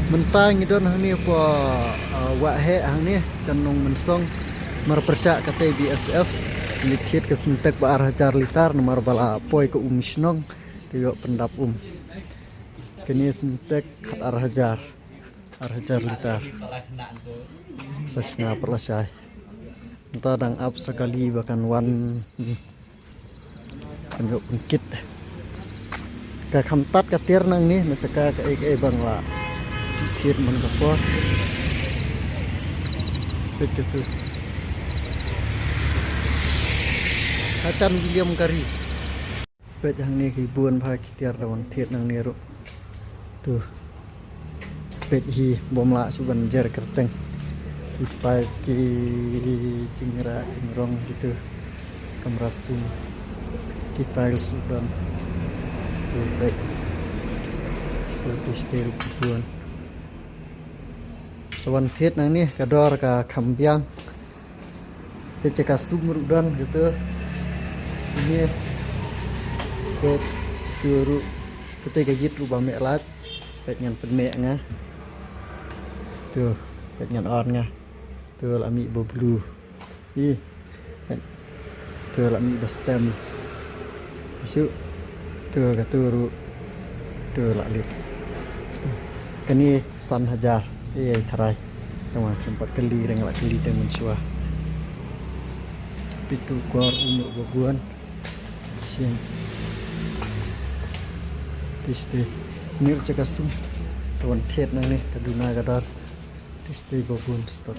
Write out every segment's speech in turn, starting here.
mentang itu hang ni po wak he hang ni canung mensong merpersak kata BSF litit ke sentek ba arhajar litar nomor bala poi ke umisnong tiyo pendap kini sentek kat arhajar litar sasna perlasai entah dang up sekali bahkan wan penjuk pengkit ka khamtat ka tir nang ni macaka ka bang la khit man ka po betul acan William Kari pet yang ni hibuan bha tir lawan thiet nang ni ro tu pet hi bom la suban jer kerteng ipai ki cingrong gitu kamrasum kita sudan tu pet distir hibuan sawan thiet nang ni kador ka khambiang peceka sumrudan gitu ini pet turu ketika gitu bamek lat pet ngan pemek nga tuh pet ngan on nga tuh lami boblu ih tuh lami bastem isu tuh katuru tuh lalit kani san hajar tarai tama tempat keli reng lak keli teng mensua pitu kor umur bobuan siang tiste nir cakasum sawan thiet nang ni kaduna kadar tiste bobuan stok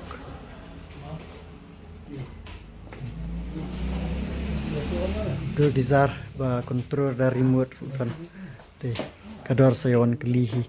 do bizar ba kontrol dari remote kan te kadar sayawan kelihi